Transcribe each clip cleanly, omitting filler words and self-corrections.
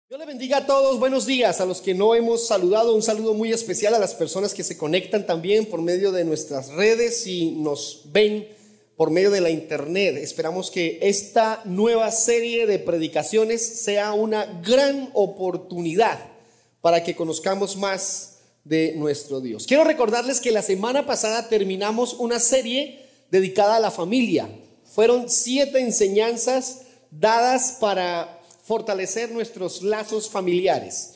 Dios le bendiga a todos, buenos días. A los que no hemos saludado, un saludo muy especial a las personas que se conectan también por medio de nuestras redes y nos ven por medio de la internet. Esperamos que esta nueva serie de predicaciones sea una gran oportunidad para que conozcamos más de nuestro Dios. Quiero recordarles que la semana pasada terminamos una serie dedicada a la familia. Fueron 7 enseñanzas dadas para fortalecer nuestros lazos familiares.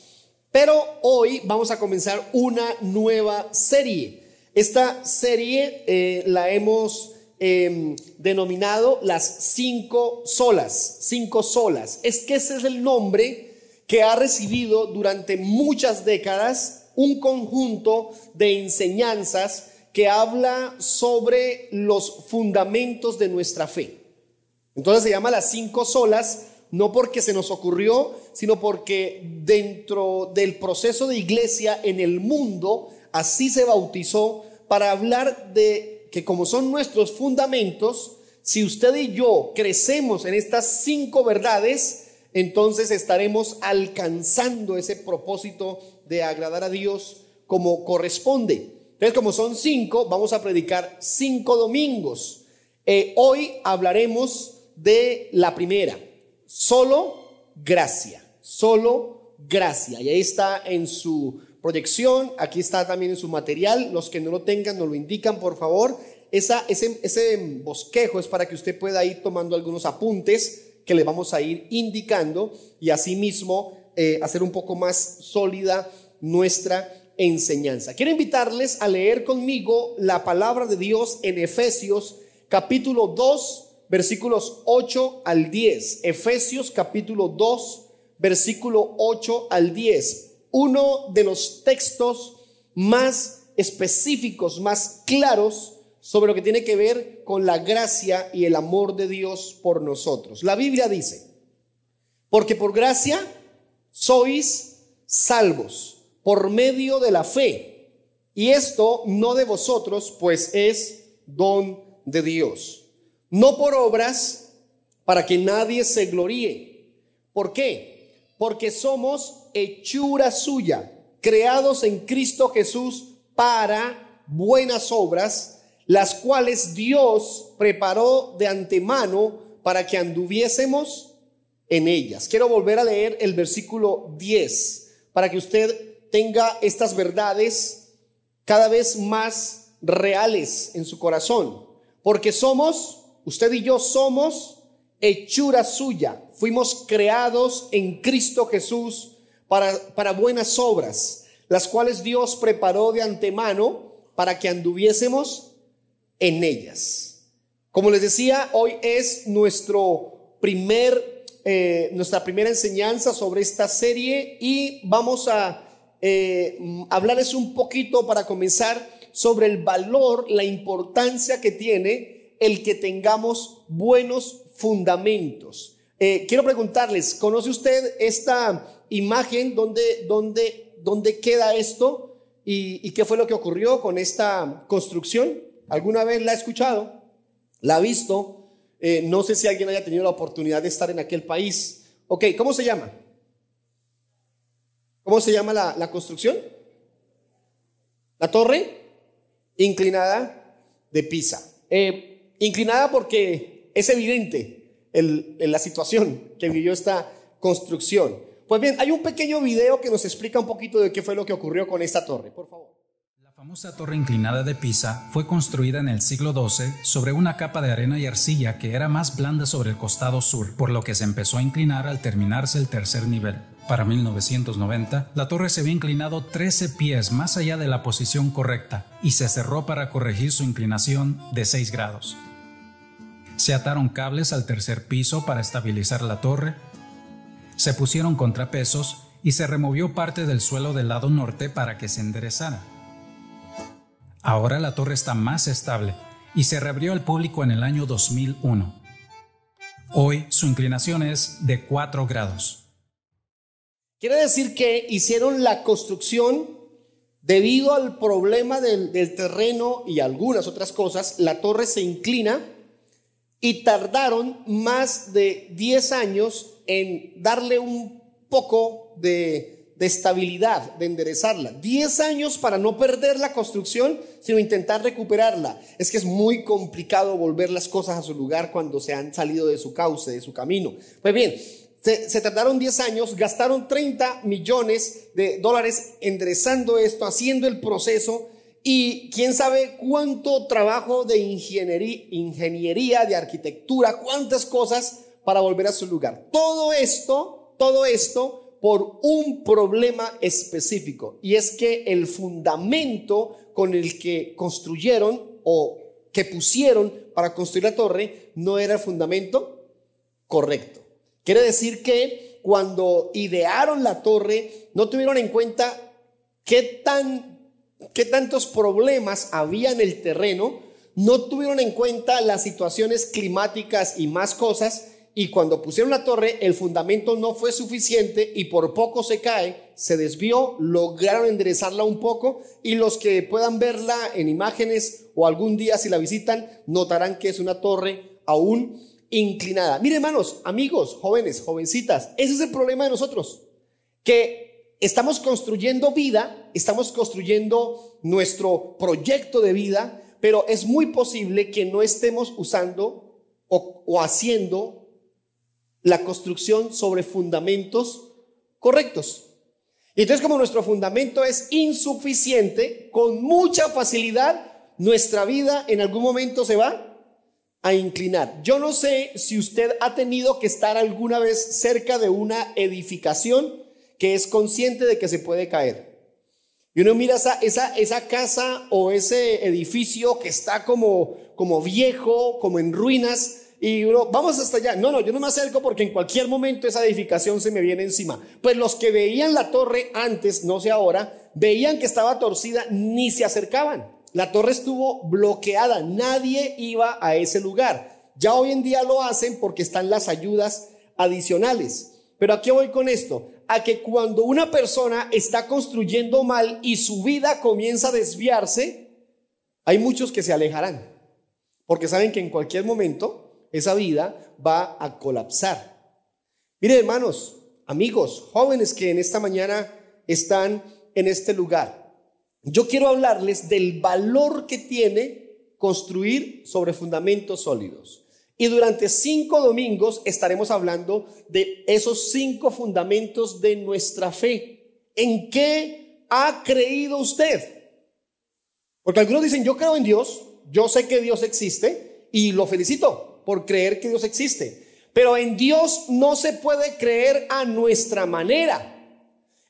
Pero hoy vamos a comenzar una nueva serie. Esta serie la hemos denominado las 5 solas. 5 solas. Es que ese es el nombre que ha recibido durante muchas décadas un conjunto de enseñanzas que habla sobre los fundamentos de nuestra fe. Entonces se llama las 5 solas. No porque se nos ocurrió, sino porque dentro del proceso de iglesia en el mundo, así se bautizó para hablar de que como son nuestros fundamentos, si usted y yo crecemos en estas 5 verdades, entonces estaremos alcanzando ese propósito de agradar a Dios como corresponde. Entonces, como son 5, vamos a predicar 5 domingos. Hoy hablaremos de la primera. Solo gracia, solo gracia. Y ahí está en su proyección, aquí está también en su material. Los que no lo tengan, nos lo indican, por favor. Ese bosquejo es para que usted pueda ir tomando algunos apuntes que le vamos a ir indicando y asimismo hacer un poco más sólida nuestra enseñanza. Quiero invitarles a leer conmigo la palabra de Dios en Efesios capítulo 2, versículos 8 al 10. Efesios capítulo 2, versículo 8 al 10. Uno de los textos más específicos, más claros sobre lo que tiene que ver con la gracia y el amor de Dios por nosotros. La Biblia dice: porque por gracia sois salvos por medio de la fe, y esto no de vosotros, pues es don de Dios. No por obras, para que nadie se gloríe. ¿Por qué? Porque somos hechura suya, creados en Cristo Jesús para buenas obras, las cuales Dios preparó de antemano para que anduviésemos en ellas. Quiero volver a leer el versículo 10 para que usted tenga estas verdades cada vez más reales en su corazón. Porque usted y yo somos hechura suya. Fuimos creados en Cristo Jesús para buenas obras, las cuales Dios preparó de antemano para que anduviésemos en ellas. Como les decía, hoy es nuestra primera enseñanza sobre esta serie y vamos a hablarles un poquito para comenzar sobre el valor, la importancia que tiene el que tengamos buenos fundamentos. Quiero preguntarles, ¿conoce usted esta imagen? ¿Dónde queda esto? ¿Y qué fue lo que ocurrió con esta construcción? ¿Alguna vez la ha escuchado? ¿La ha visto? No sé si alguien haya tenido la oportunidad de estar en aquel país. Ok, ¿cómo se llama? ¿Cómo se llama la construcción? La torre inclinada de Pisa. Inclinada porque es evidente en la situación que vivió esta construcción. Pues bien, hay un pequeño video que nos explica un poquito de qué fue lo que ocurrió con esta torre, por favor. La famosa torre inclinada de Pisa fue construida en el siglo XII sobre una capa de arena y arcilla que era más blanda sobre el costado sur, por lo que se empezó a inclinar al terminarse el tercer nivel. Para 1990, la torre se había inclinado 13 pies más allá de la posición correcta y se cerró para corregir su inclinación de 6 grados. Se ataron cables al tercer piso para estabilizar la torre, se pusieron contrapesos y se removió parte del suelo del lado norte para que se enderezara. Ahora la torre está más estable y se reabrió al público en el año 2001. Hoy su inclinación es de 4 grados. Quiere decir que hicieron la construcción debido al problema del terreno y algunas otras cosas. La torre se inclina y tardaron más de 10 años en darle un poco de estabilidad, de enderezarla. 10 años para no perder la construcción, sino intentar recuperarla. Es que es muy complicado volver las cosas a su lugar cuando se han salido de su cauce, de su camino. Pues bien, se tardaron 10 años, gastaron $30 millones enderezando esto, haciendo el proceso, y quién sabe cuánto trabajo de ingeniería, de arquitectura, cuántas cosas para volver a su lugar. Todo esto por un problema específico, y es que el fundamento con el que construyeron o que pusieron para construir la torre no era el fundamento correcto. Quiere decir que cuando idearon la torre no tuvieron en cuenta qué tantos problemas había en el terreno, no tuvieron en cuenta las situaciones climáticas y más cosas. Y cuando pusieron la torre, el fundamento no fue suficiente y por poco se cae, se desvió, lograron enderezarla un poco, y los que puedan verla en imágenes o algún día si la visitan, notarán que es una torre aún inclinada. Mire, hermanos, amigos, jóvenes, jovencitas, ese es el problema de nosotros, que estamos construyendo vida, estamos construyendo nuestro proyecto de vida, pero es muy posible que no estemos usando o haciendo la construcción sobre fundamentos correctos. Y entonces, como nuestro fundamento es insuficiente, con mucha facilidad nuestra vida en algún momento se va a inclinar. Yo no sé si usted ha tenido que estar alguna vez cerca de una edificación que es consciente de que se puede caer. Y uno mira esa casa o ese edificio que está como viejo, como en ruinas, y uno, vamos hasta allá. No, yo no me acerco porque en cualquier momento esa edificación se me viene encima. Pues los que veían la torre antes, no sé ahora, veían que estaba torcida, ni se acercaban. La torre estuvo bloqueada, nadie iba a ese lugar. Ya hoy en día lo hacen porque están las ayudas adicionales. Pero ¿a qué voy con esto? A que cuando una persona está construyendo mal y su vida comienza a desviarse, hay muchos que se alejarán, porque saben que en cualquier momento esa vida va a colapsar. Mire, hermanos, amigos, jóvenes que en esta mañana están en este lugar, yo quiero hablarles del valor que tiene construir sobre fundamentos sólidos. Y durante 5 domingos estaremos hablando de esos 5 fundamentos de nuestra fe. ¿En qué ha creído usted? Porque algunos dicen, yo creo en Dios, yo sé que Dios existe y lo felicito por creer que Dios existe, pero en Dios no se puede creer a nuestra manera.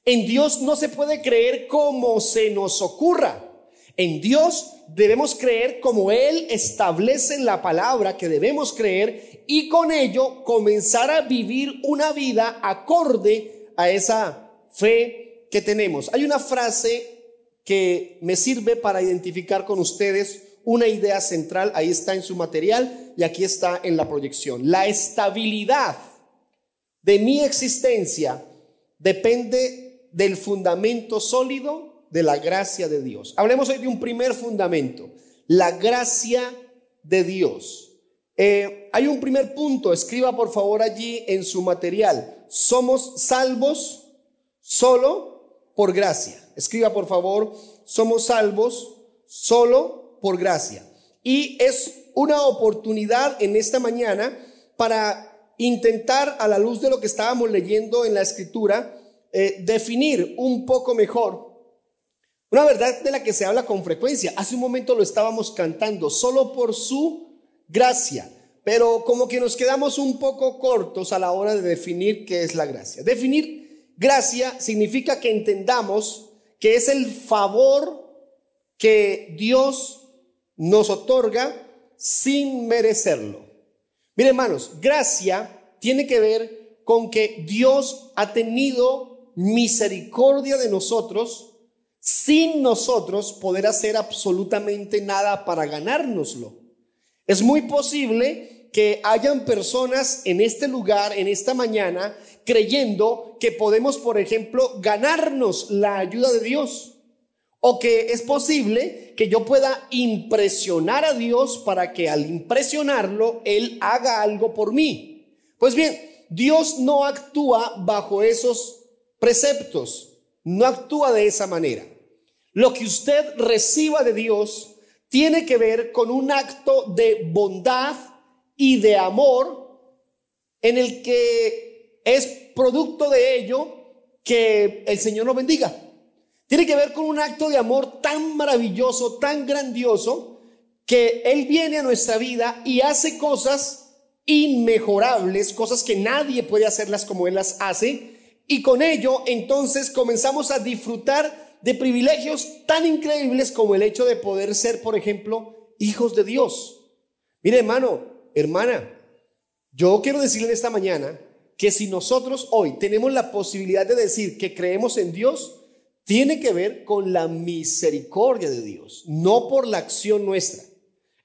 En Dios no se puede creer como se nos ocurra. En Dios debemos creer como Él establece en la palabra que debemos creer, y con ello comenzar a vivir una vida acorde a esa fe que tenemos. Hay una frase que me sirve para identificar con ustedes una idea central. Ahí está en su material y aquí está en la proyección. La estabilidad de mi existencia depende del fundamento sólido de la gracia de Dios. Hablemos hoy de un primer fundamento, la gracia de Dios. Hay un primer punto, escriba por favor allí en su material: somos salvos solo por gracia. Escriba por favor, somos salvos solo por gracia. Y es una oportunidad en esta mañana para intentar, a la luz de lo que estábamos leyendo en la escritura, definir un poco mejor una verdad de la que se habla con frecuencia. Hace un momento lo estábamos cantando, solo por su gracia, pero como que nos quedamos un poco cortos a la hora de definir qué es la gracia. Definir gracia significa que entendamos que es el favor que Dios nos otorga sin merecerlo. Miren, hermanos, gracia tiene que ver con que Dios ha tenido misericordia de nosotros sin nosotros poder hacer absolutamente nada para ganárnoslo. Es muy posible que hayan personas en este lugar, en esta mañana, creyendo que podemos, por ejemplo, ganarnos la ayuda de Dios. O que es posible que yo pueda impresionar a Dios para que al impresionarlo, Él haga algo por mí. Pues bien, Dios no actúa bajo esos preceptos, no actúa de esa manera. Lo que usted reciba de Dios tiene que ver con un acto de bondad y de amor en el que es producto de ello que el Señor nos bendiga. Tiene que ver con un acto de amor tan maravilloso, tan grandioso, que Él viene a nuestra vida y hace cosas inmejorables, cosas que nadie puede hacerlas como Él las hace, y con ello entonces comenzamos a disfrutar de privilegios tan increíbles como el hecho de poder ser, por ejemplo, hijos de Dios. Mire, hermano, hermana, yo quiero decirle esta mañana que si nosotros hoy tenemos la posibilidad de decir que creemos en Dios, tiene que ver con la misericordia de Dios, no por la acción nuestra.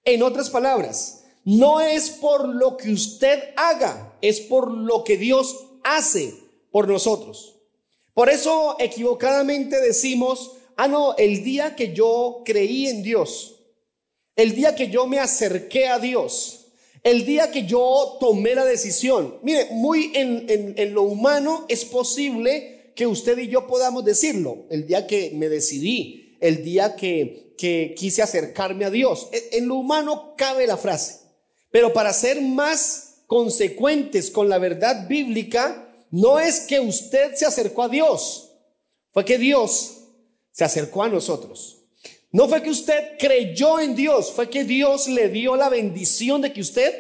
En otras palabras, no es por lo que usted haga, es por lo que Dios hace por nosotros. Por eso equivocadamente decimos, no, el día que yo creí en Dios, el día que yo me acerqué a Dios, el día que yo tomé la decisión. Mire, muy en lo humano es posible que usted y yo podamos decirlo. El día que me decidí, el día que quise acercarme a Dios. En lo humano cabe la frase. Pero para ser más consecuentes con la verdad bíblica, no es que usted se acercó a Dios, fue que Dios se acercó a nosotros. No fue que usted creyó en Dios, fue que Dios le dio la bendición de que usted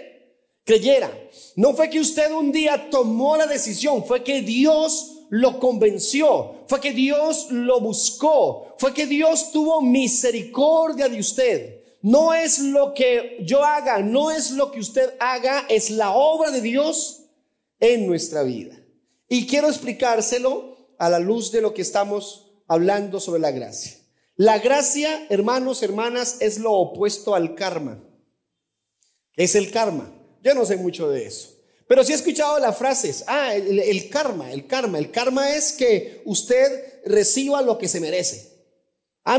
creyera. No fue que usted un día tomó la decisión, fue que Dios lo convenció, fue que Dios lo buscó, fue que Dios tuvo misericordia de usted. No es lo que yo haga, no es lo que usted haga, es la obra de Dios en nuestra vida. Y quiero explicárselo a la luz de lo que estamos hablando sobre la gracia. La gracia, hermanos, hermanas, es lo opuesto al karma. Es el karma. Yo no sé mucho de eso, pero sí he escuchado las frases, el karma. El karma es que usted reciba lo que se merece.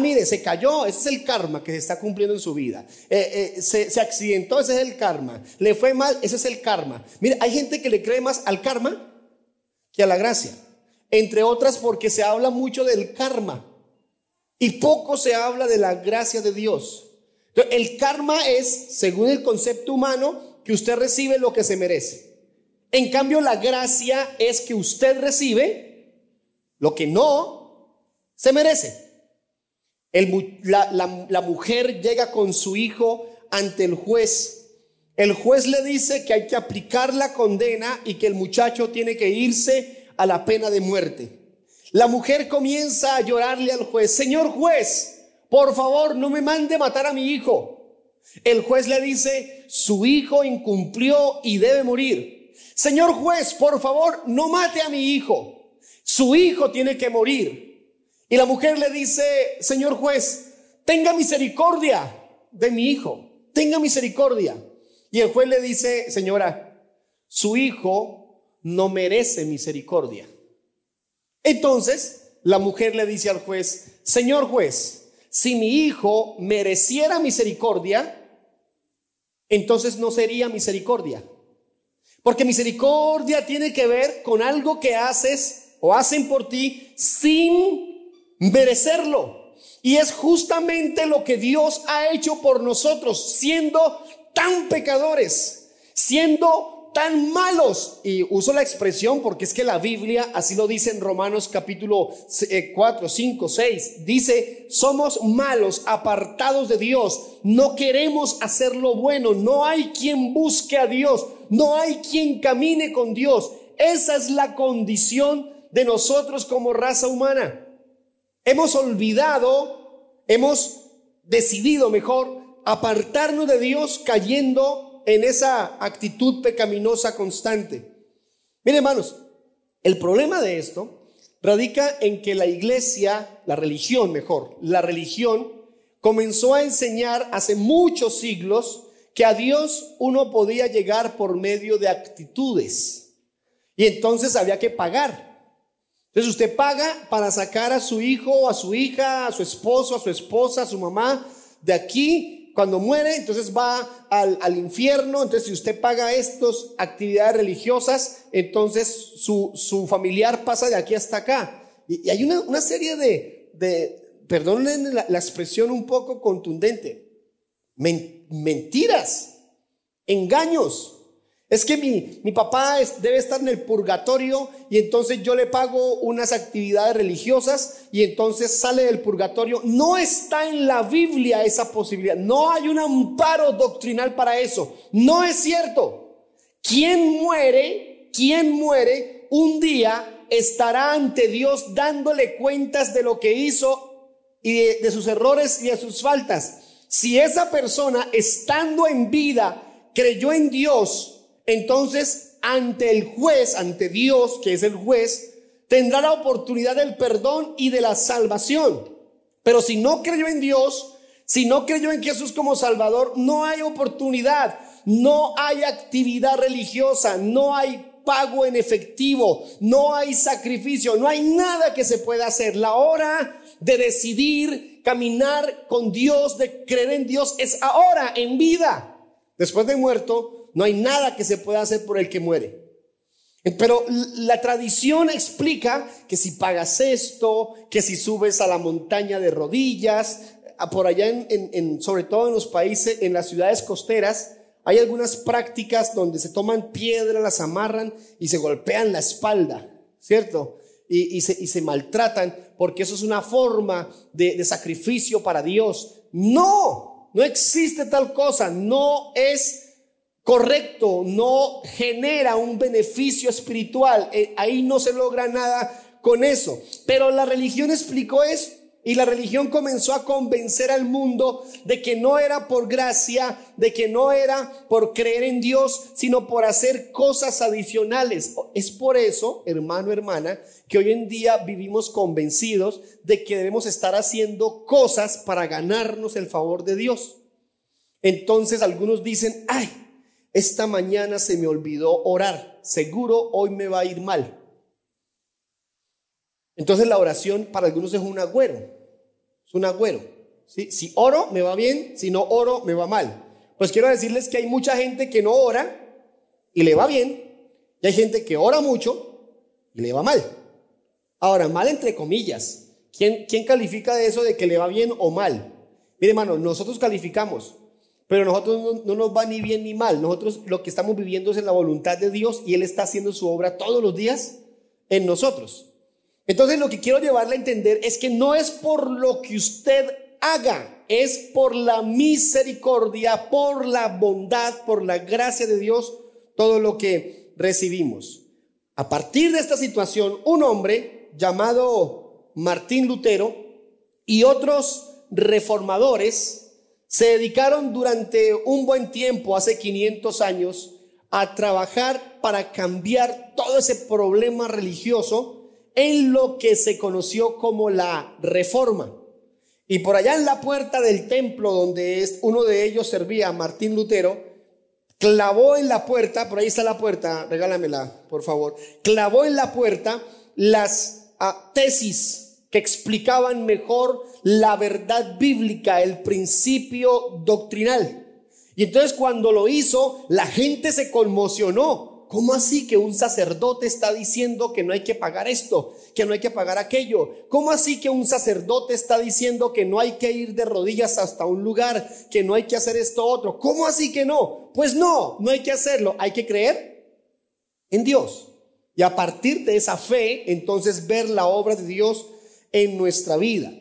Mire, se cayó, ese es el karma que se está cumpliendo en su vida. Se accidentó, ese es el karma. Le fue mal, ese es el karma. Mire, hay gente que le cree más al karma que a la gracia, entre otras porque se habla mucho del karma y poco se habla de la gracia de Dios. Entonces, el karma es, según el concepto humano, que usted recibe lo que se merece. En cambio, la gracia es que usted recibe lo que no se merece. La mujer llega con su hijo ante el juez. El juez le dice que hay que aplicar la condena y que el muchacho tiene que irse a la pena de muerte. La mujer comienza a llorarle al juez: señor juez, por favor, no me mande matar a mi hijo. El juez le dice: su hijo incumplió y debe morir. Señor juez, por favor, no mate a mi hijo. Su hijo tiene que morir. Y la mujer le dice: señor juez, tenga misericordia de mi hijo, tenga misericordia. Y el juez le dice: señora, su hijo no merece misericordia. Entonces la mujer le dice al juez: señor juez, si mi hijo mereciera misericordia, entonces no sería misericordia. Porque misericordia tiene que ver con algo que haces o hacen por ti sin merecerlo. Y es justamente lo que Dios ha hecho por nosotros, siendo tan pecadores, siendo tan malos. Y uso la expresión porque es que la Biblia así lo dice en Romanos capítulo 4, 5, 6. Dice: somos malos, apartados de Dios, no queremos hacer lo bueno, no hay quien busque a Dios, no hay quien camine con Dios. Esa es la condición de nosotros como raza humana. Hemos olvidado, hemos decidido mejor apartarnos de Dios, cayendo en esa actitud pecaminosa constante. Miren, hermanos, el problema de esto radica en que la iglesia, la religión comenzó a enseñar hace muchos siglos que a Dios uno podía llegar por medio de actitudes, y entonces había que pagar. Entonces usted paga para sacar a su hijo o a su hija, a su esposo, a su esposa, a su mamá de aquí cuando muere, entonces va al infierno. Entonces, si usted paga estas actividades religiosas, entonces su familiar pasa de aquí hasta acá. Y hay una serie perdonen la expresión un poco contundente, mentiras, engaños. Es que mi papá debe estar en el purgatorio y entonces yo le pago unas actividades religiosas y entonces sale del purgatorio. No está en la Biblia esa posibilidad. No hay un amparo doctrinal para eso. No es cierto. Quien muere un día estará ante Dios dándole cuentas de lo que hizo y de sus errores y de sus faltas. Si esa persona, estando en vida, creyó en Dios, entonces ante el juez, ante Dios, que es el juez, tendrá la oportunidad del perdón y de la salvación. Pero si no creyó en Dios, si no creyó en Jesús como Salvador, no hay oportunidad, no hay actividad religiosa, no hay pago en efectivo, no hay sacrificio, no hay nada que se pueda hacer. La hora de decidir caminar con Dios, de creer en Dios, es ahora, en vida. Después de muerto, no hay nada que se pueda hacer por el que muere. Pero la tradición explica que si pagas esto, que si subes a la montaña de rodillas, por allá sobre todo en los países, en las ciudades costeras, hay algunas prácticas donde se toman piedras, las amarran y se golpean la espalda, ¿cierto? Y se maltratan porque eso es una forma de sacrificio para Dios. No existe tal cosa, no es correcto, no genera un beneficio espiritual. Ahí no se logra nada con eso. Pero la religión explicó eso y la religión comenzó a convencer al mundo de que no era por gracia, de que no era por creer en Dios, sino por hacer cosas adicionales. Es por eso, hermano, hermana, que hoy en día vivimos convencidos de que debemos estar haciendo cosas para ganarnos el favor de Dios. Entonces algunos dicen, ay, esta mañana se me olvidó orar, seguro hoy me va a ir mal. Entonces la oración para algunos es un agüero, ¿sí? Si oro me va bien, si no oro me va mal. Pues quiero decirles que hay mucha gente que no ora y le va bien, y hay gente que ora mucho y le va mal. Ahora, mal entre comillas. ¿Quién califica de eso de que le va bien o mal? Mire, hermano, nosotros calificamos. Pero nosotros no nos va ni bien ni mal. Nosotros lo que estamos viviendo es en la voluntad de Dios y Él está haciendo su obra todos los días en nosotros. Entonces lo que quiero llevarle a entender es que no es por lo que usted haga, es por la misericordia, por la bondad, por la gracia de Dios, todo lo que recibimos. A partir de esta situación, un hombre llamado Martín Lutero y otros reformadores se dedicaron durante un buen tiempo, hace 500 años, a trabajar para cambiar todo ese problema religioso en lo que se conoció como la Reforma. Y por allá en la puerta del templo donde uno de ellos servía, Martín Lutero, clavó en la puerta, por ahí está la puerta, regálamela por favor, clavó en la puerta las tesis que explicaban mejor la verdad bíblica, el principio doctrinal. Y entonces cuando lo hizo, la gente se conmocionó. ¿Cómo así que un sacerdote está diciendo que no hay que pagar esto, que no hay que pagar aquello? ¿Cómo así que un sacerdote está diciendo que no hay que ir de rodillas hasta un lugar, que no hay que hacer esto otro? ¿Cómo así que no? Pues no hay que hacerlo, hay que creer en Dios. Y a partir de esa fe, entonces ver la obra de Dios en nuestra vida.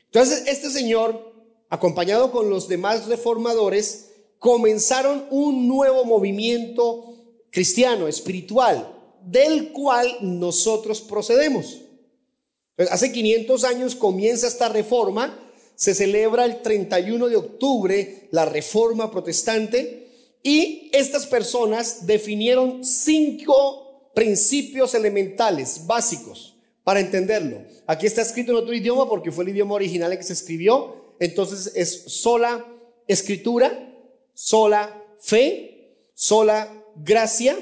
Entonces este señor, acompañado con los demás reformadores, comenzaron un nuevo movimiento cristiano, espiritual, del cual nosotros procedemos. Entonces, hace 500 años comienza esta reforma, se celebra el 31 de octubre la Reforma Protestante, y estas personas definieron 5 principios elementales, básicos, para entenderlo. Aquí está escrito en otro idioma porque fue el idioma original en que se escribió. Entonces es sola escritura, sola fe, sola gracia,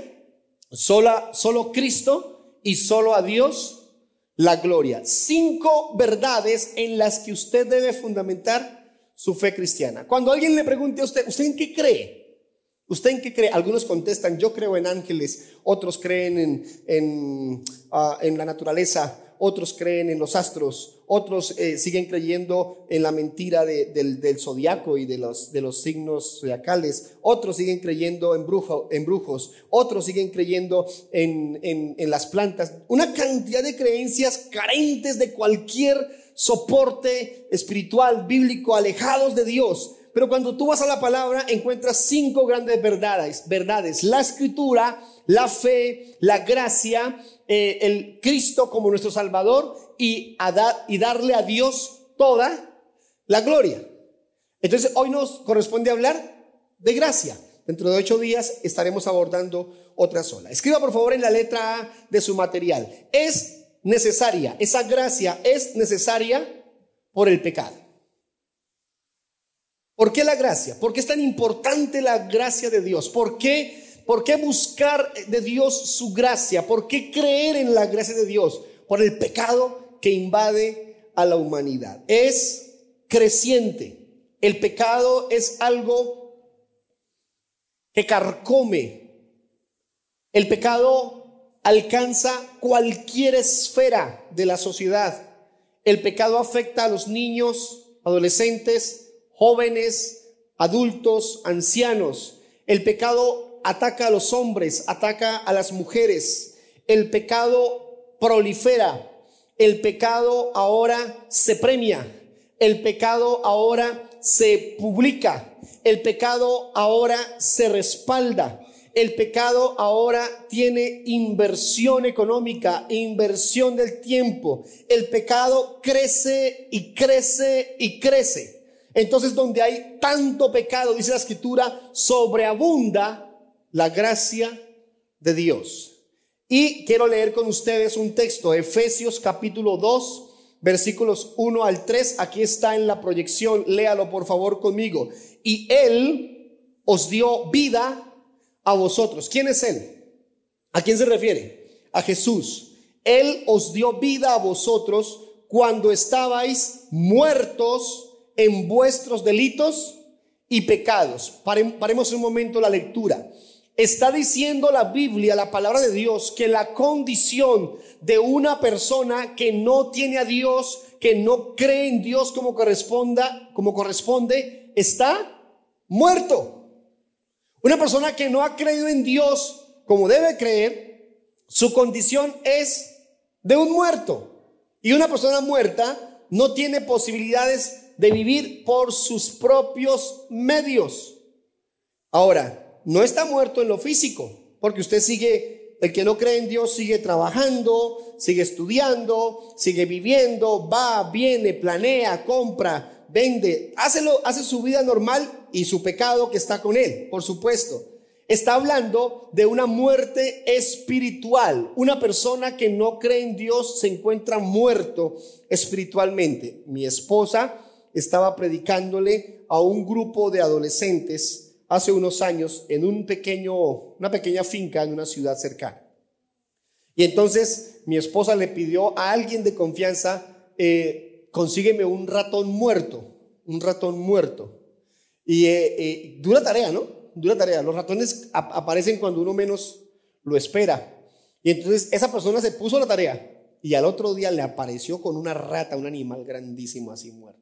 solo Cristo y solo a Dios la gloria. 5 verdades en las que usted debe fundamentar su fe cristiana. Cuando alguien le pregunte a usted, ¿usted en qué cree? ¿Usted en qué cree? Algunos contestan, yo creo en ángeles, otros creen en la naturaleza, otros creen en los astros, otros siguen creyendo en la mentira del zodiaco y de los signos zodiacales, otros siguen creyendo en brujos, otros siguen creyendo en las plantas. Una cantidad de creencias carentes de cualquier soporte espiritual, bíblico, alejados de Dios. Pero cuando tú vas a la palabra encuentras 5 grandes verdades: la escritura, la fe, la gracia, el Cristo como nuestro Salvador y darle a Dios toda la gloria. Entonces hoy nos corresponde hablar de gracia. Dentro de 8 días estaremos abordando otra sola. Escriba por favor en la letra A de su material: es necesaria, esa gracia es necesaria por el pecado. ¿Por qué la gracia? ¿Por qué es tan importante la gracia de Dios? ¿Por qué buscar de Dios su gracia? ¿Por qué creer en la gracia de Dios? Por el pecado que invade a la humanidad. Es creciente. El pecado es algo que carcome. El pecado alcanza cualquier esfera de la sociedad. El pecado afecta a los niños, adolescentes, jóvenes, adultos, ancianos. El pecado ataca a los hombres, ataca a las mujeres. El pecado prolifera. El pecado ahora se premia. El pecado ahora se publica. El pecado ahora se respalda. El pecado ahora tiene inversión económica, inversión del tiempo. El pecado crece y crece y crece. Entonces, donde hay tanto pecado, dice la Escritura, sobreabunda la gracia de Dios. Y quiero leer con ustedes un texto, Efesios capítulo 2, versículos 1 al 3. Aquí está en la proyección, léalo por favor conmigo. Y Él os dio vida a vosotros. ¿Quién es Él? ¿A quién se refiere? A Jesús. Él os dio vida a vosotros cuando estabais muertos en vuestros delitos y pecados. Paremos un momento la lectura. Está diciendo la Biblia, la palabra de Dios, que la condición de una persona que no tiene a Dios, que no cree en Dios como corresponde, está muerto. Una persona que no ha creído en Dios como debe creer, su condición es de un muerto. Y una persona muerta no tiene posibilidades de vivir por sus propios medios. Ahora, no está muerto en lo físico, porque usted sigue, el que no cree en Dios sigue trabajando, sigue estudiando, sigue viviendo, va, viene, planea, compra, vende, hace su vida normal y su pecado que está con él, por supuesto. Está hablando de una muerte espiritual. Una persona que no cree en Dios se encuentra muerto espiritualmente. Mi esposa estaba predicándole a un grupo de adolescentes hace unos años en una pequeña finca en una ciudad cercana. Y entonces mi esposa le pidió a alguien de confianza, consígueme un ratón muerto. Y dura tarea, ¿no? Dura tarea. Los ratones aparecen cuando uno menos lo espera. Y entonces esa persona se puso a la tarea y al otro día le apareció con una rata, un animal grandísimo así muerto.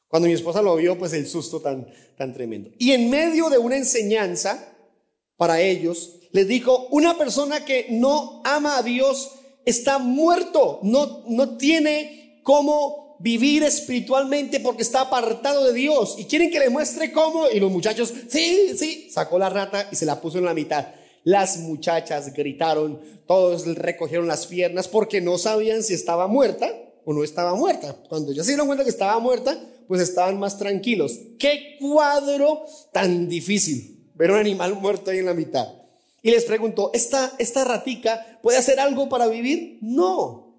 Cuando mi esposa lo vio, pues el susto tan tremendo. Y en medio de una enseñanza para ellos, les dijo: una persona que no ama a Dios está muerto, no tiene cómo vivir espiritualmente porque está apartado de Dios. Y quieren que le muestre cómo. Y los muchachos, sí, sacó la rata y se la puso en la mitad. Las muchachas gritaron, todos recogieron las piernas porque no sabían si estaba muerta o no estaba muerta. Cuando ya se dieron cuenta que estaba muerta, pues estaban más tranquilos. ¡Qué cuadro tan difícil! Ver un animal muerto ahí en la mitad. Y les preguntó: ¿esta ratica puede hacer algo para vivir? No,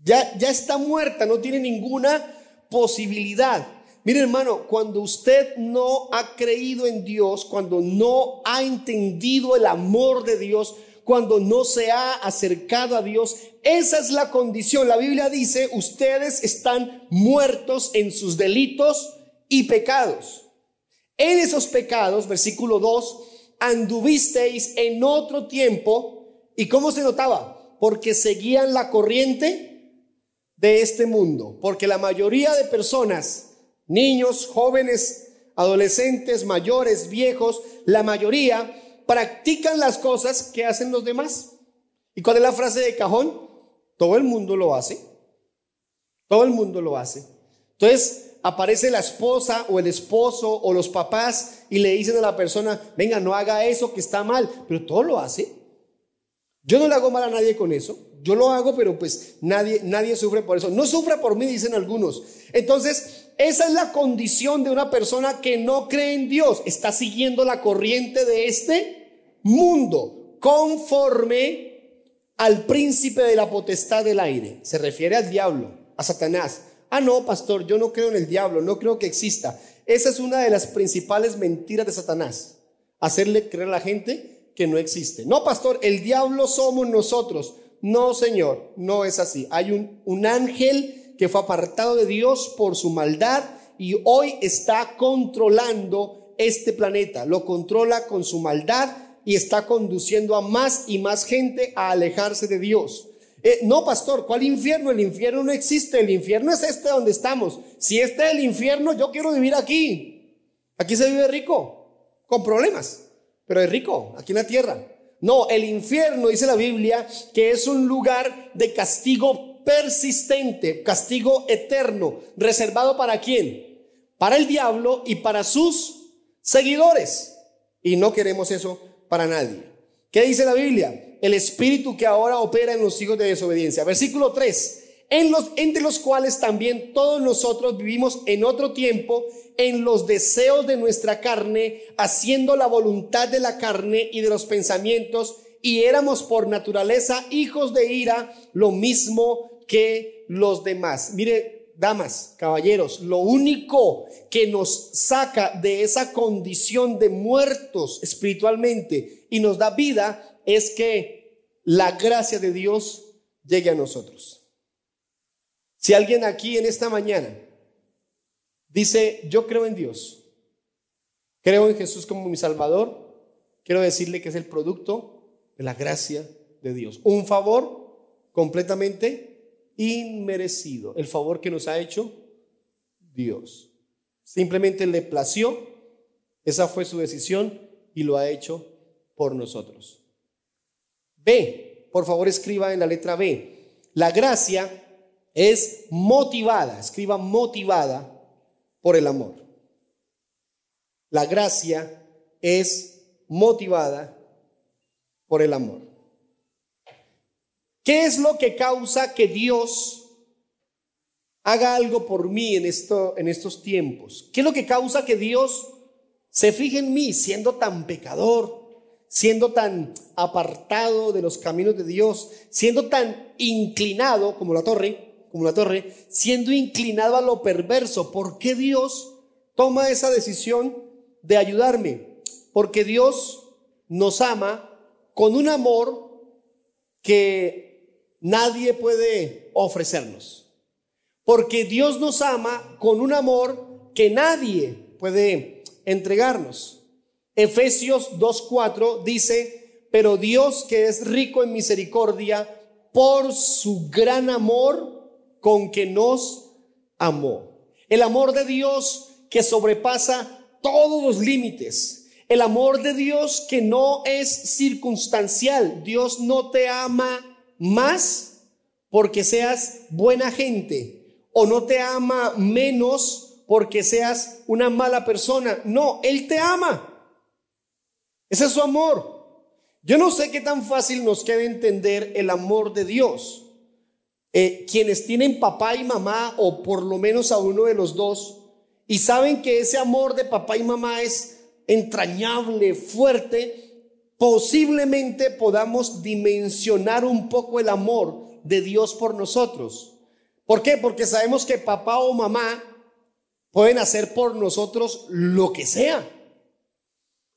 ya está muerta, no tiene ninguna posibilidad. Mire, hermano, cuando usted no ha creído en Dios, cuando no ha entendido el amor de Dios, cuando no se ha acercado a Dios, esa es la condición. La Biblia dice: ustedes están muertos en sus delitos y pecados. En esos pecados, versículo 2, anduvisteis en otro tiempo. ¿Y cómo se notaba? Porque seguían la corriente de este mundo. Porque la mayoría de personas, niños, jóvenes, adolescentes, mayores, viejos, la mayoría practican las cosas que hacen los demás. ¿Y cuál es la frase de cajón? Todo el mundo lo hace. Todo el mundo lo hace. Entonces aparece la esposa o el esposo o los papás y le dicen a la persona: venga, no haga eso que está mal. Pero todo lo hace. Yo no le hago mal a nadie con eso. Yo lo hago, pero pues nadie sufre por eso. No sufre por mí, dicen algunos. Entonces, esa es la condición de una persona que no cree en Dios. Está siguiendo la corriente de este mundo, conforme al príncipe de la potestad del aire. Se refiere al diablo, a Satanás. Ah, no, pastor, yo no creo en el diablo, no creo que exista. Esa es una de las principales mentiras de Satanás. Hacerle creer a la gente que no existe. No, pastor, el diablo somos nosotros. No, señor, no es así. Hay un ángel que fue apartado de Dios por su maldad y hoy está controlando este planeta. Lo controla con su maldad y está conduciendo a más y más gente a alejarse de Dios. No, pastor, ¿cuál infierno? El infierno no existe. El infierno es este donde estamos. Si este es el infierno, yo quiero vivir aquí. Aquí se vive rico, con problemas, pero es rico, aquí en la tierra. No, el infierno, dice la Biblia, que es un lugar de castigo persistente, castigo eterno. ¿Reservado para quién? Para el diablo y para sus seguidores. Y no queremos eso para nadie. ¿Qué dice la Biblia? El espíritu que ahora opera en los hijos de desobediencia. Versículo 3. Entre los cuales también todos nosotros vivimos en otro tiempo en los deseos de nuestra carne, haciendo la voluntad de la carne y de los pensamientos, y éramos por naturaleza hijos de ira, lo mismo que los demás. Mire, damas, caballeros, lo único que nos saca de esa condición de muertos espiritualmente y nos da vida es que la gracia de Dios llegue a nosotros. Si alguien aquí en esta mañana dice: yo creo en Dios, creo en Jesús como mi Salvador, quiero decirle que es el producto de la gracia de Dios. Un favor completamente inmerecido, el favor que nos ha hecho Dios. Simplemente le plació, esa fue su decisión y lo ha hecho por nosotros. B, por favor escriba en la letra B. La gracia es motivada, escriba motivada por el amor. La gracia es motivada por el amor. ¿Qué es lo que causa que Dios haga algo por mí en estos tiempos? ¿Qué es lo que causa que Dios se fije en mí siendo tan pecador, siendo tan apartado de los caminos de Dios, siendo tan inclinado como la torre, siendo inclinado a lo perverso? ¿Por qué Dios toma esa decisión de ayudarme? Porque Dios nos ama con un amor que nadie puede ofrecernos. Porque Dios nos ama con un amor que nadie puede entregarnos. Efesios 2:4 dice: pero Dios, que es rico en misericordia, por su gran amor con que nos amó. El amor de Dios que sobrepasa todos los límites. El amor de Dios que no es circunstancial. Dios no te ama más porque seas buena gente, o no te ama menos porque seas una mala persona. No, Él te ama. Ese es su amor. Yo no sé qué tan fácil nos queda entender el amor de Dios. Quienes tienen papá y mamá, o por lo menos a uno de los dos, y saben que ese amor de papá y mamá es entrañable, fuerte, posiblemente podamos dimensionar un poco el amor de Dios por nosotros. ¿Por qué? Porque sabemos que papá o mamá pueden hacer por nosotros lo que sea.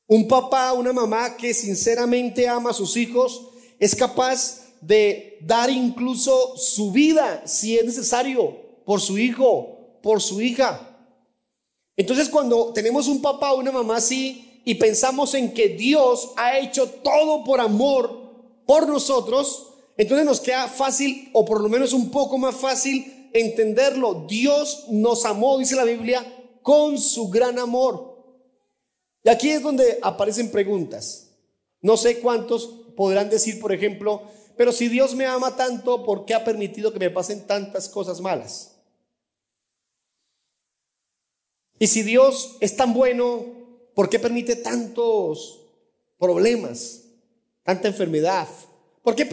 Un papá, una mamá que sinceramente ama a sus hijos es capaz de dar incluso su vida, si es necesario, por su hijo, por su hija. Entonces cuando tenemos un papá o una mamá así y pensamos en que Dios ha hecho todo por amor por nosotros, entonces nos queda fácil, o por lo menos un poco más fácil, entenderlo. Dios nos amó, dice la Biblia, con su gran amor. Y aquí es donde aparecen preguntas. No sé cuántos podrán decir, por ejemplo, pero si Dios me ama tanto, ¿por qué ha permitido que me pasen tantas cosas malas? Y si Dios es tan bueno, ¿por qué permite tantos problemas, tanta enfermedad? ¿Por qué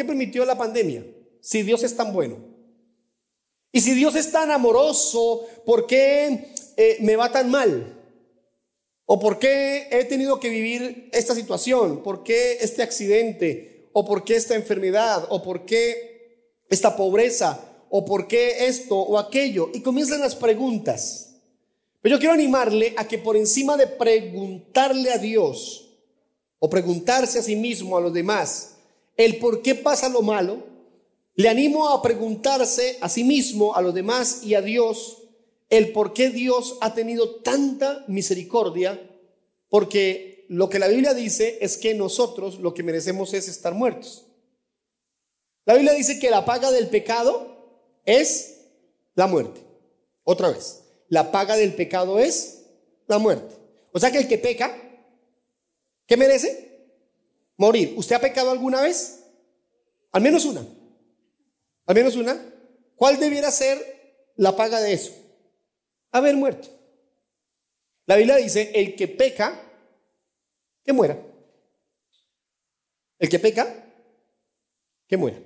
permitió la pandemia? Si Dios es tan bueno. Y si Dios es tan amoroso, ¿por qué me va tan mal? ¿O por qué he tenido que vivir esta situación? ¿Por qué este accidente? ¿O por qué esta enfermedad? ¿O por qué esta pobreza? ¿O por qué esto o aquello? Y comienzan las preguntas. Pero yo quiero animarle a que por encima de preguntarle a Dios o preguntarse a sí mismo, a los demás, el por qué pasa lo malo, le animo a preguntarse a sí mismo, a los demás y a Dios, el por qué Dios ha tenido tanta misericordia, porque lo que la Biblia dice es que nosotros lo que merecemos es estar muertos. La Biblia dice que la paga del pecado es la muerte. Otra vez. La paga del pecado es la muerte. O sea que el que peca, ¿qué merece? Morir. ¿Usted ha pecado alguna vez? Al menos una. Al menos una. ¿Cuál debiera ser la paga de eso? Haber muerto. La Biblia dice, el que peca, que muera. El que peca, que muera.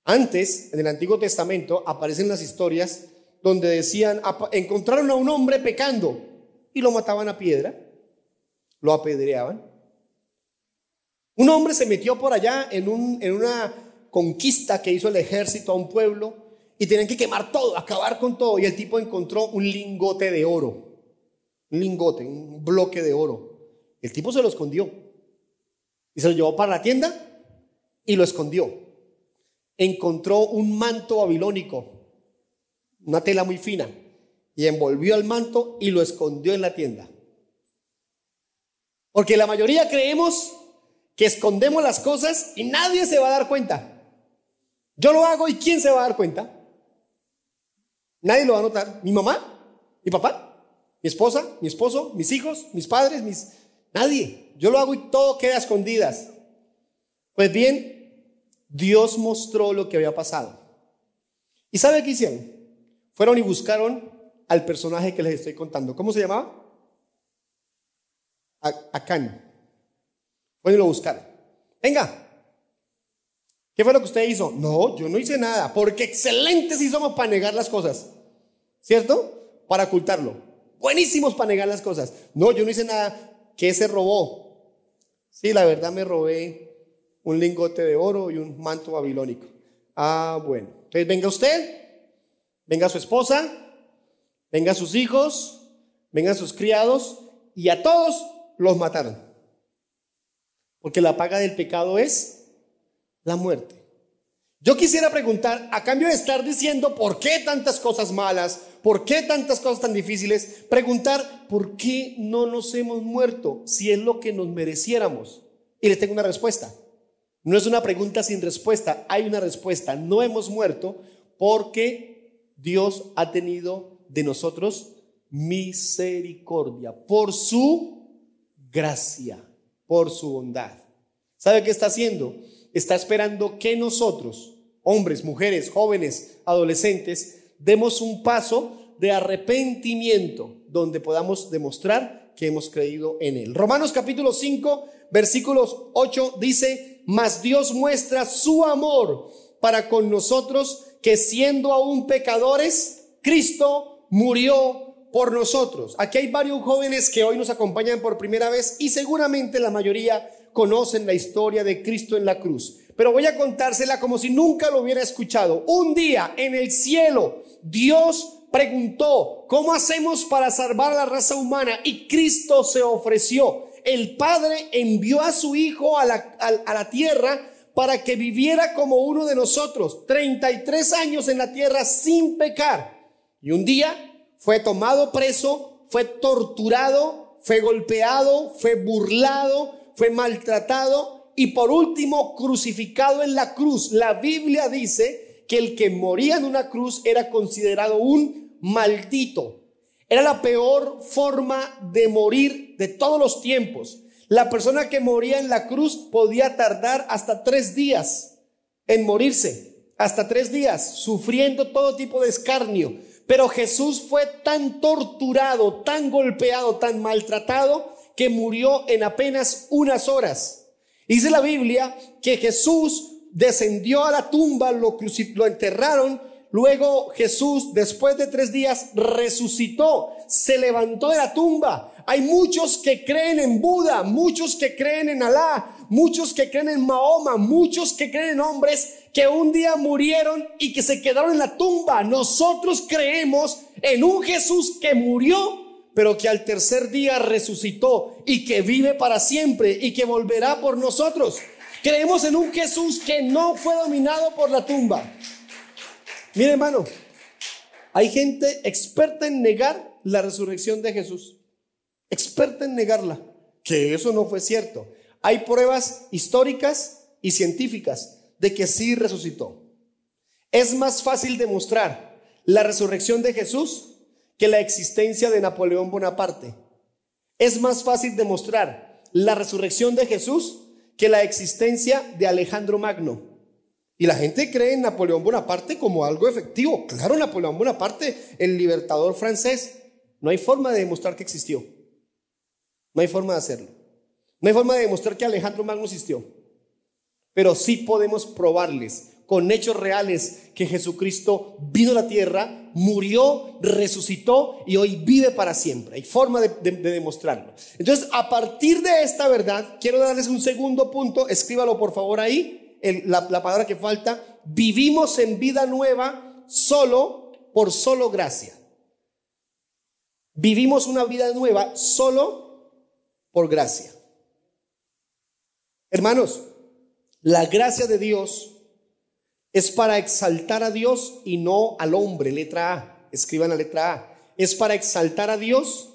Antes, en el Antiguo Testamento, aparecen las historias donde decían, encontraron a un hombre pecando y lo mataban a piedra, lo apedreaban. Un hombre se metió por allá en una conquista que hizo el ejército a un pueblo y tenían que quemar todo, acabar con todo, y el tipo encontró un lingote de oro, un bloque de oro. El tipo se lo escondió y se lo llevó para la tienda y lo escondió. Encontró un manto babilónico, una tela muy fina, y envolvió el manto y lo escondió en la tienda. Porque la mayoría creemos que escondemos las cosas y nadie se va a dar cuenta. Yo lo hago y ¿quién se va a dar cuenta? Nadie lo va a notar. Mi mamá, mi papá, mi esposa, mi esposo, mis hijos, mis padres, nadie. Yo lo hago y todo queda a escondidas. Pues bien, Dios mostró lo que había pasado. ¿Y sabe qué hicieron? Fueron y buscaron al personaje que les estoy contando. ¿Cómo se llamaba? Acán. Fueron y lo buscaron. Venga, ¿qué fue lo que usted hizo? No, yo no hice nada, porque excelentes sí somos para negar las cosas, ¿cierto? Para ocultarlo. Buenísimos para negar las cosas. No, yo no hice nada. ¿Qué se robó? Sí, la verdad me robé un lingote de oro y un manto babilónico. Ah, bueno. Entonces venga usted, venga su esposa, venga sus hijos, vengan sus criados, y a todos los mataron. Porque la paga del pecado es la muerte. Yo quisiera preguntar, a cambio de estar diciendo por qué tantas cosas malas, por qué tantas cosas tan difíciles, preguntar por qué no nos hemos muerto si es lo que nos mereciéramos. Y les tengo una respuesta. No es una pregunta sin respuesta, hay una respuesta. No hemos muerto porque Dios ha tenido de nosotros misericordia por su gracia, por su bondad. ¿Sabe qué está haciendo? Está esperando que nosotros, hombres, mujeres, jóvenes, adolescentes, demos un paso de arrepentimiento donde podamos demostrar que hemos creído en Él. Romanos capítulo 5, versículos 8 dice: mas Dios muestra su amor para con nosotros, que siendo aún pecadores, Cristo murió por nosotros. Aquí hay varios jóvenes que hoy nos acompañan por primera vez y seguramente la mayoría conocen la historia de Cristo en la cruz, pero voy a contársela como si nunca lo hubiera escuchado. Un día en el cielo, Dios preguntó: ¿cómo hacemos para salvar a la raza humana? Y Cristo se ofreció. El Padre envió a su Hijo a la tierra para que viviera como uno de nosotros, 33 años en la tierra sin pecar. Y un día fue tomado preso, fue torturado, fue golpeado, fue burlado, fue maltratado y por último crucificado en la cruz. La Biblia dice que el que moría en una cruz era considerado un maldito. Era la peor forma de morir de todos los tiempos. La persona que moría en la cruz podía tardar hasta 3 días en morirse, hasta 3 días, sufriendo todo tipo de escarnio. Pero Jesús fue tan torturado, tan golpeado, tan maltratado, que murió en apenas unas horas. Dice la Biblia que Jesús descendió a la tumba, lo enterraron. Luego Jesús, después de 3 días, resucitó, se levantó de la tumba. Hay muchos que creen en Buda, muchos que creen en Alá, muchos que creen en Mahoma, muchos que creen en hombres que un día murieron y que se quedaron en la tumba. Nosotros creemos en un Jesús que murió, pero que al tercer día resucitó y que vive para siempre y que volverá por nosotros. Creemos en un Jesús que no fue dominado por la tumba. Mire, hermano, hay gente experta en negar la resurrección de Jesús, experta en negarla, que eso no fue cierto. Hay pruebas históricas y científicas de que sí resucitó. Es más fácil demostrar la resurrección de Jesús que la existencia de Napoleón Bonaparte. Es más fácil demostrar la resurrección de Jesús que la existencia de Alejandro Magno. Y la gente cree en Napoleón Bonaparte como algo efectivo. Claro, Napoleón Bonaparte, el libertador francés. No hay forma de demostrar que existió. No hay forma de hacerlo. No hay forma de demostrar que Alejandro Magno existió. Pero sí podemos probarles con hechos reales que Jesucristo vino a la tierra, murió, resucitó y hoy vive para siempre. Hay forma de demostrarlo. Entonces, a partir de esta verdad, quiero darles un segundo punto. Escríbalo por favor ahí. La palabra que falta: vivimos en vida nueva solo gracia. Vivimos una vida nueva solo por gracia. Hermanos, la gracia de Dios es para exaltar a Dios y no al hombre. Letra A, escriban la letra A. Es para exaltar a Dios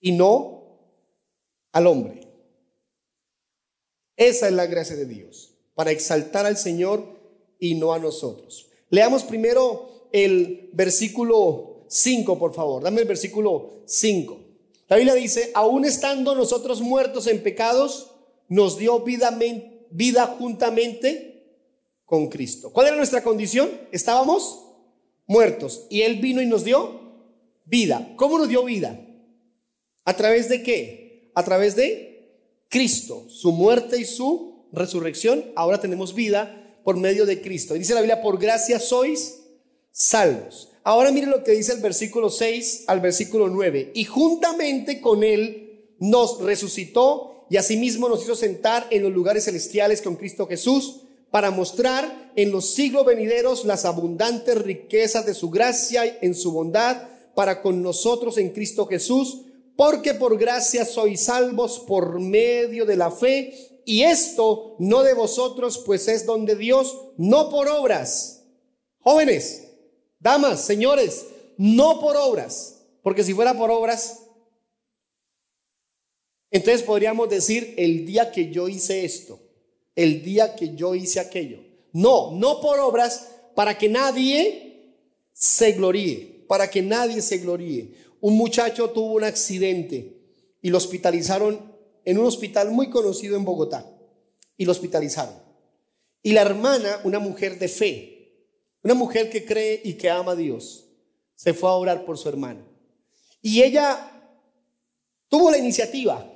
y no al hombre. Esa es la gracia de Dios, para exaltar al Señor y no a nosotros. Leamos primero el versículo 5, por favor. Dame el versículo 5. La Biblia dice: aún estando nosotros muertos en pecados, nos dio vida juntamente con Cristo. ¿Cuál era nuestra condición? Estábamos muertos y Él vino y nos dio vida. ¿Cómo nos dio vida? ¿A través de qué? A través de Cristo, su muerte y su resurrección. Ahora tenemos vida por medio de Cristo. Y dice la Biblia: por gracia sois salvos. Ahora mire lo que dice el versículo 6 al versículo 9. Y juntamente con Él nos resucitó y asimismo nos hizo sentar en los lugares celestiales con Cristo Jesús, para mostrar en los siglos venideros las abundantes riquezas de su gracia en su bondad para con nosotros en Cristo Jesús. Porque por gracia sois salvos por medio de la fe, y esto no de vosotros, pues es don de Dios, no por obras. Jóvenes, damas, señores, no por obras, porque si fuera por obras, entonces podríamos decir: el día que yo hice esto, el día que yo hice aquello. No por obras, para que nadie se gloríe, para que nadie se gloríe. Un muchacho tuvo un accidente y lo hospitalizaron en un hospital muy conocido en Bogotá. Y lo hospitalizaron. Y la hermana, una mujer de fe, una mujer que cree y que ama a Dios, se fue a orar por su hermano. Y ella tuvo la iniciativa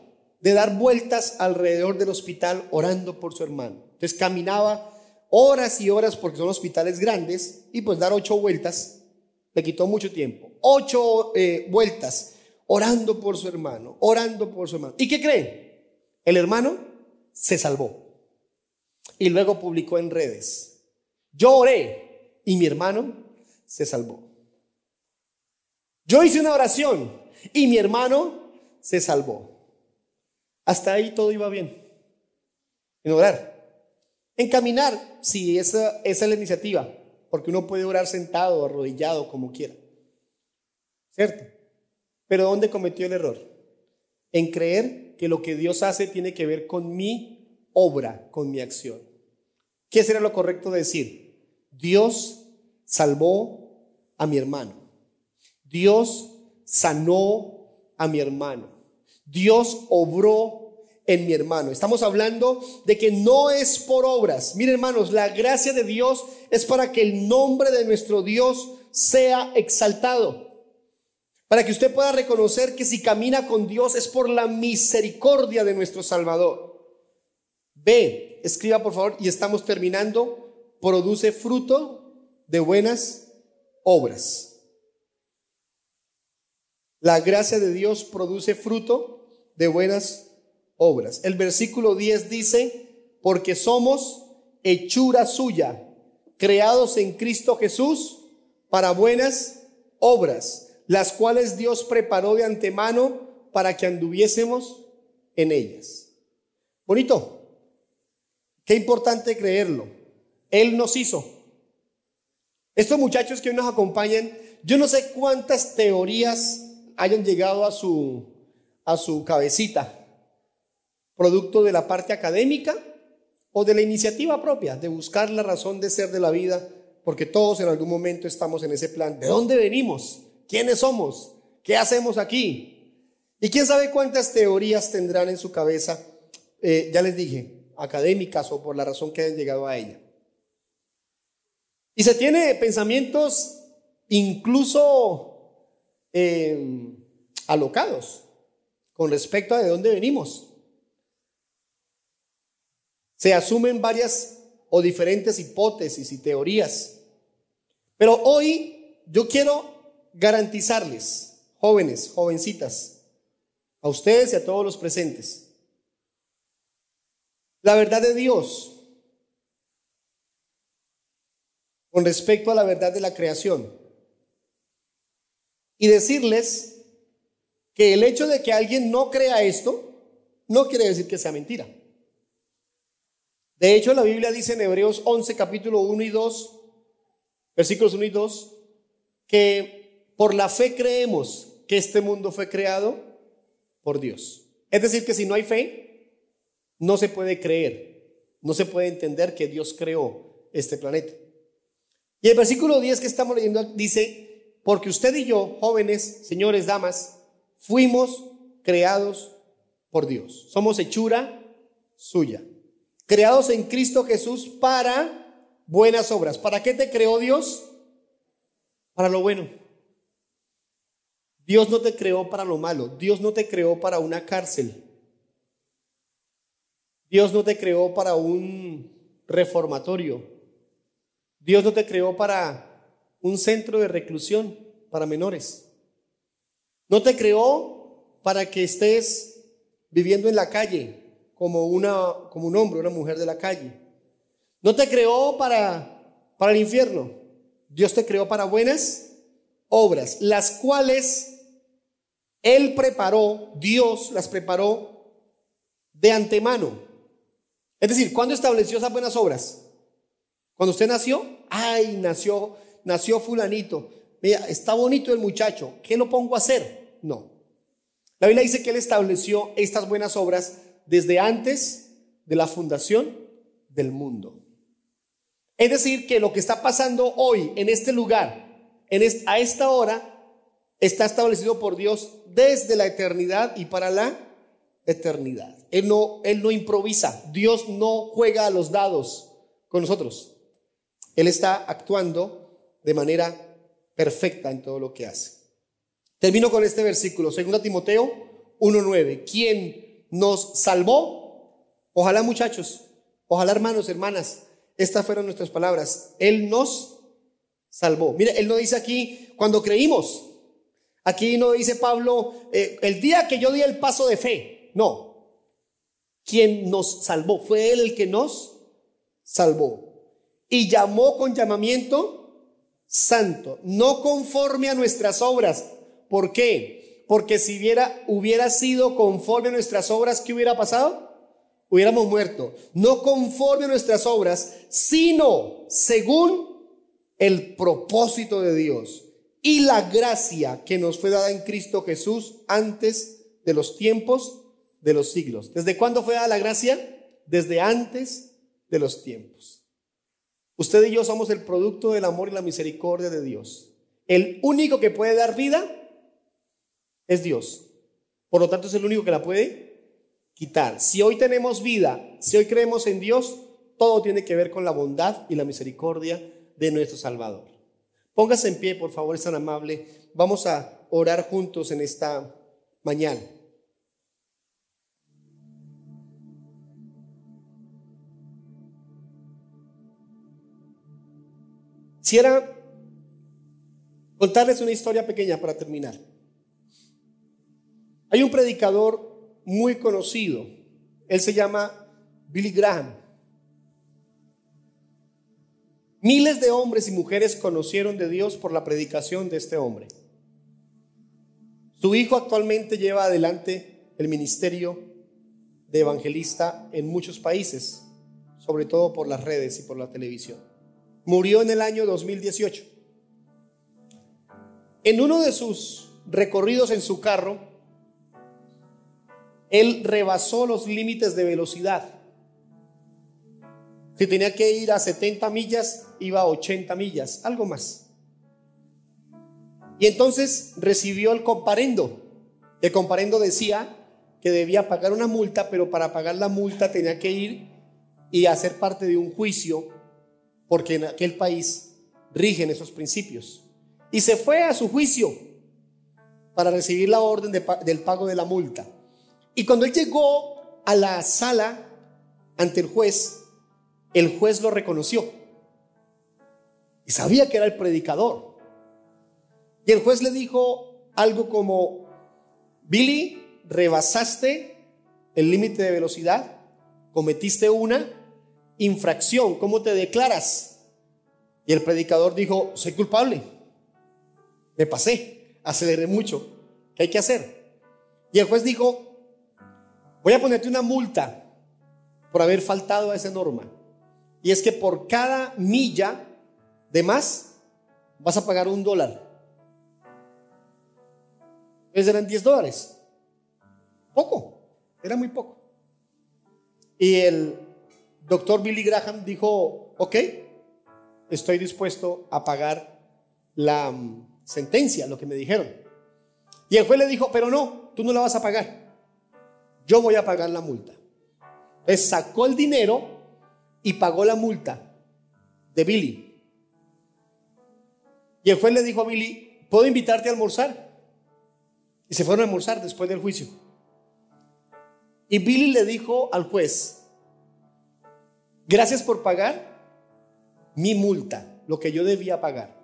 de dar vueltas alrededor del hospital orando por su hermano. Entonces caminaba horas y horas, porque son hospitales grandes, y pues dar 8 vueltas le quitó mucho tiempo. 8 vueltas orando por su hermano, orando por su hermano. ¿Y qué creen? El hermano se salvó y luego publicó en redes: yo oré y mi hermano se salvó. Yo hice una oración y mi hermano se salvó. Hasta ahí todo iba bien. En orar, en caminar, sí, esa es la iniciativa. porque uno puede orar sentado, arrodillado, como quiera, ¿cierto? Pero ¿dónde cometió el error? En creer que lo que Dios hace tiene que ver con mi obra, con mi acción. ¿Qué sería lo correcto decir? Dios salvó a mi hermano. Dios sanó a mi hermano. Dios obró en mi hermano. Estamos hablando de que no es por obras. Miren, hermanos, la gracia de Dios es para que el nombre de nuestro Dios sea exaltado. Para que usted pueda reconocer que si camina con Dios es por la misericordia de nuestro Salvador. B, escriba por favor, y estamos terminando. Produce fruto de buenas obras. La gracia de Dios produce fruto de buenas obras. El versículo 10 dice: porque somos hechura suya, creados en Cristo Jesús para buenas obras, las cuales Dios preparó de antemano para que anduviésemos en ellas. Bonito. Qué importante creerlo. Él nos hizo. Estos muchachos que hoy nos acompañan, yo no sé cuántas teorías hayan llegado a su cabecita, producto de la parte académica o de la iniciativa propia, de buscar la razón de ser de la vida, porque todos en algún momento estamos en ese plan. ¿De dónde venimos? ¿Quiénes somos? ¿Qué hacemos aquí? Y quién sabe cuántas teorías tendrán en su cabeza, ya les dije, académicas o por la razón que hayan llegado a ella. Y se tiene pensamientos incluso alocados con respecto a de dónde venimos. Se asumen varias o diferentes hipótesis y teorías. Pero hoy yo quiero garantizarles, jóvenes, jovencitas, a ustedes y a todos los presentes, la verdad de Dios con respecto a la verdad de la creación, y decirles que el hecho de que alguien no crea esto no quiere decir que sea mentira. De hecho, la Biblia dice en Hebreos 11, capítulo 1 y 2, versículos 1 y 2, que por la fe creemos que este mundo fue creado por Dios. Es decir, que si no hay fe, no se puede creer, no se puede entender que Dios creó este planeta. Y el versículo 10 que estamos leyendo dice: porque usted y yo, jóvenes, señores, damas, fuimos creados por Dios. Somos hechura suya, creados en Cristo Jesús para buenas obras. ¿Para qué te creó Dios? Para lo bueno. Dios no te creó para lo malo. Dios no te creó para una cárcel. Dios no te creó para un reformatorio. Dios no te creó para un centro de reclusión para menores. No te creó para que estés viviendo en la calle como un hombre, una mujer de la calle. No te creó para el infierno. Dios te creó para buenas obras, las cuales Él preparó, Dios las preparó de antemano. Es decir, ¿cuándo estableció esas buenas obras? Cuando usted nació. Nació fulanito. Mira, está bonito el muchacho, ¿qué lo pongo a hacer? No. La Biblia dice que Él estableció estas buenas obras desde antes de la fundación del mundo. Es decir, que lo que está pasando hoy en este lugar, a esta hora, está establecido por Dios desde la eternidad y para la eternidad. Él no improvisa. Dios no juega a los dados con nosotros. Él está actuando de manera perfecta en todo lo que hace. Termino con este versículo, 2 Timoteo 1:9. ¿Quién nos salvó? Ojalá, muchachos, ojalá, hermanos, hermanas, estas fueron nuestras palabras. Él nos salvó. Mire, Él no dice aquí cuando creímos. Aquí no dice Pablo el día que yo di el paso de fe. No. Quien nos salvó, fue Él el que nos salvó. Y llamó con llamamiento santo, no conforme a nuestras obras. ¿Por qué? Porque si hubiera sido conforme a nuestras obras, ¿qué hubiera pasado? Hubiéramos muerto. No conforme a nuestras obras, sino según el propósito de Dios y la gracia que nos fue dada en Cristo Jesús antes de los tiempos de los siglos. ¿Desde cuándo fue dada la gracia? Desde antes de los tiempos. Usted y yo somos el producto del amor y la misericordia de Dios. El único que puede dar vida es Dios. Por lo tanto, es el único que la puede quitar. Si hoy tenemos vida, si hoy creemos en Dios, todo tiene que ver con la bondad y la misericordia de nuestro Salvador. Póngase en pie, por favor, es tan amable. Vamos a orar juntos en esta mañana. Quisiera contarles una historia pequeña para terminar. Hay un predicador muy conocido. Él se llama Billy Graham. Miles de hombres y mujeres conocieron de Dios por la predicación de este hombre. Su hijo actualmente lleva adelante el ministerio de evangelista en muchos países, sobre todo por las redes y por la televisión. Murió en el año 2018. En uno de sus recorridos en su carro, él rebasó los límites de velocidad. Si tenía que ir a 70 millas, iba a 80 millas, algo más. Y entonces recibió el comparendo. El comparendo decía que debía pagar una multa, pero para pagar la multa tenía que ir y hacer parte de un juicio, porque en aquel país rigen esos principios. Y se fue a su juicio para recibir la orden del pago de la multa. Y cuando él llegó a la sala ante el juez lo reconoció y sabía que era el predicador. Y el juez le dijo algo como: Billy, rebasaste el límite de velocidad, cometiste una infracción, ¿cómo te declaras? Y el predicador dijo: soy culpable, me pasé, aceleré mucho, ¿qué hay que hacer? Y el juez dijo: voy a ponerte una multa por haber faltado a esa norma, y es que por cada milla de más vas a pagar $1. Entonces eran $10. Poco, era muy poco. Y el doctor Billy Graham dijo: ok, estoy dispuesto a pagar la sentencia, lo que me dijeron. Y el juez le dijo: pero no, tú no la vas a pagar, yo voy a pagar la multa. Entonces sacó el dinero y pagó la multa de Billy. Y el juez le dijo a Billy: ¿puedo invitarte a almorzar? Y se fueron a almorzar después del juicio. Y Billy le dijo al juez: gracias por pagar mi multa, lo que yo debía pagar.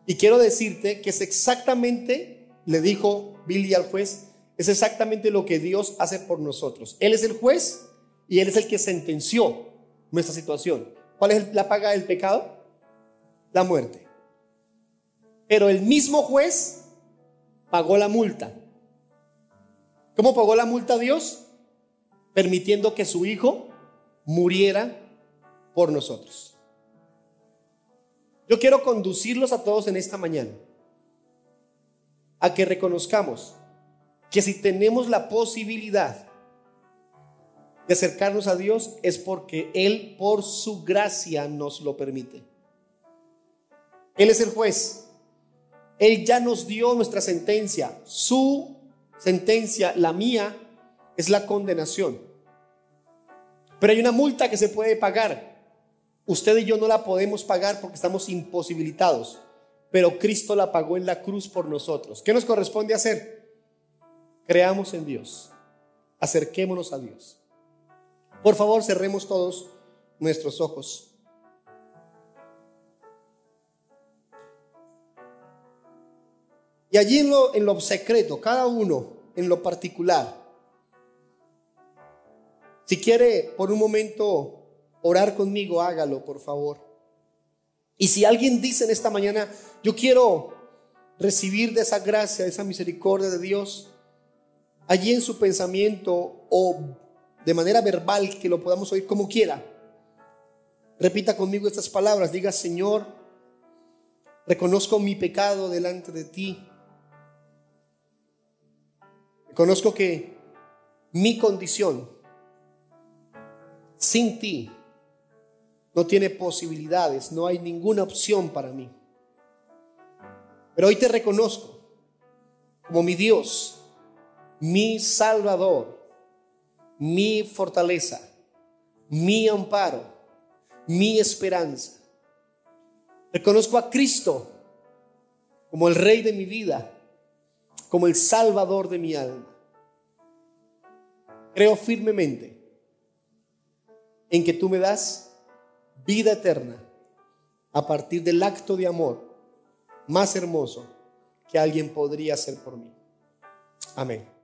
Y quiero decirte que es exactamente, le dijo Billy al juez, es exactamente lo que Dios hace por nosotros. Él es el juez y Él es el que sentenció nuestra situación. ¿Cuál es la paga del pecado? La muerte. Pero el mismo juez pagó la multa. ¿Cómo pagó la multa Dios? Permitiendo que su hijo muriera por nosotros. Yo quiero conducirlos a todos en esta mañana a que reconozcamos que si tenemos la posibilidad de acercarnos a Dios es porque Él por su gracia nos lo permite. Él es el juez. Él ya nos dio nuestra sentencia. Su sentencia, la mía, es la condenación. Pero hay una multa que se puede pagar. Usted y yo no la podemos pagar porque estamos imposibilitados, pero Cristo la pagó en la cruz por nosotros. ¿Qué nos corresponde hacer? Creamos en Dios, acerquémonos a Dios. Por favor, cerremos todos nuestros ojos. Y allí en lo secreto, cada uno en lo particular, si quiere por un momento orar conmigo, hágalo, por favor. Y si alguien dice en esta mañana: yo quiero recibir de esa gracia, de esa misericordia de Dios, allí en su pensamiento o de manera verbal, que lo podamos oír como quiera, Repita conmigo estas palabras. Diga: Señor, reconozco mi pecado delante de ti. Reconozco que mi condición sin ti no tiene posibilidades, no hay ninguna opción para mí. Pero hoy te reconozco como mi Dios, mi Salvador, mi fortaleza, mi amparo, mi esperanza. Reconozco a Cristo como el Rey de mi vida, como el Salvador de mi alma. Creo firmemente en que tú me das vida eterna a partir del acto de amor más hermoso que alguien podría hacer por mí. Amén.